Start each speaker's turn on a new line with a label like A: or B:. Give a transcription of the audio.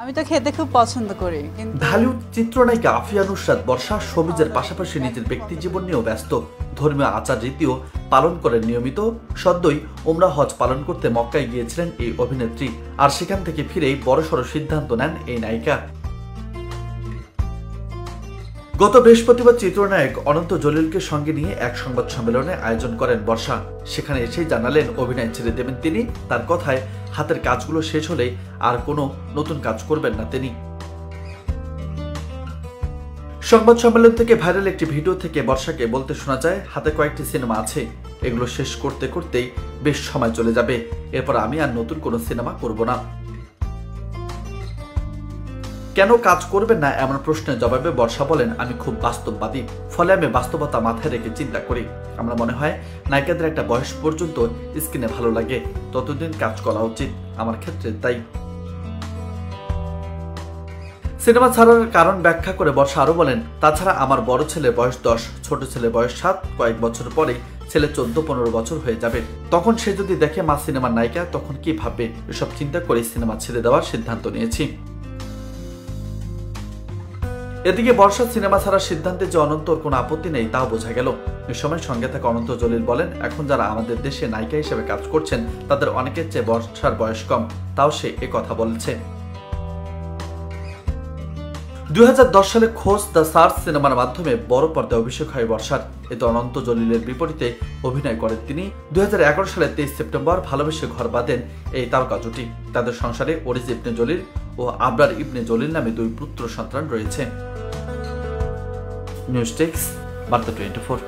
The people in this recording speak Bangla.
A: আমি তো খেতে খুব পছন্দ করি, কিন্তু
B: ঢালিউড চিত্রনায়িকা আফিয়া নুসরাত বর্ষা সবিজের পাশাপাশি নিজের ব্যক্তি জীবন নিয়েও ব্যস্ত। ধর্মীয় আচার রীতিও পালন করেন নিয়মিত। সদ্যই ওমরা হজ পালন করতে মক্কায় গিয়েছিলেন এই অভিনেত্রী, আর সেখান থেকে ফিরেই বড়সড় সিদ্ধান্ত নেন এই নায়িকা। গত বৃহস্পতিবার চিত্রনায়ক অনন্ত জলিলকে সঙ্গে নিয়ে এক সংবাদ সম্মেলনে আয়োজন করেন বর্ষা। সেখানে এসেই জানালেন অভিনয় ছেড়ে দেবেন তিনি। তার কথায় হাতের কাজগুলো শেষ হলেই আর কোনো নতুন কাজ করবেন না তিনি। সংবাদ সম্মেলন থেকে ভাইরাল একটি ভিডিও থেকে বর্ষাকে বলতে শোনা যায়, হাতে কয়েকটি সিনেমা আছে, এগুলো শেষ করতে করতেই বেশ সময় চলে যাবে, এরপর আমি আর নতুন কোনো সিনেমা করব না। কেন কাজ করবেন না এমন প্রশ্নের জবাবে বর্ষা বলেন, আমি খুব বাস্তববাদী, ফলে আমি বাস্তবতা মাথায় রেখে চিন্তা করি। আমার মনে হয় নায়িকাদের একটা বয়স পর্যন্ত স্ক্রিনে ভালো লাগে, ততদিন কাজ করা উচিত, আমার ক্ষেত্রে তাই। সিনেমা ছাড়ার কারণ ব্যাখ্যা করে বর্ষা আরো বলেন, তাছাড়া আমার বড় ছেলে বয়স 10, ছোট ছেলে বয়স 7, কয়েক বছর পরে ছেলে 14-15 বছর হয়ে যাবে। তখন সে যদি দেখে মা সিনেমার নায়িকা, তখন কি ভাববে? এসব চিন্তা করে সিনেমা ছেড়ে দেওয়ার সিদ্ধান্ত নিয়েছি। এদিকে বর্ষা সিনেমা ছাড়ার সিদ্ধান্তে যে অনন্তর কোনো আপত্তি নেই তাও বোঝা গেল। এ সময় সঙ্গে থাকা অনন্ত জলিল বলেন, এখন যারা আমাদের দেশে নায়িকা হিসেবে কাজ করছেন তাদের অনেকের চেয়ে বর্ষার বয়স কম, তাও সে কথা বলেছে। 2010 সালে খোঁজ দ্য সার্চ সিনেমার মাধ্যমে বড় পর্দায় অভিষেক হয় বর্ষার। এতে অনন্ত জলিলের বিপরীতে অভিনয় করেন তিনি। 2011 সালে 23 সেপ্টেম্বর ভালোবেসে ঘর বাঁধেন এই তারকা জুটি। তাদের সংসারে ওরিজ ইবনে জলিল ও আবরার ইবনে জলিল নামে 2 পুত্র সন্তান রয়েছে। নিউজ ডেস্ক, বার্তা 24।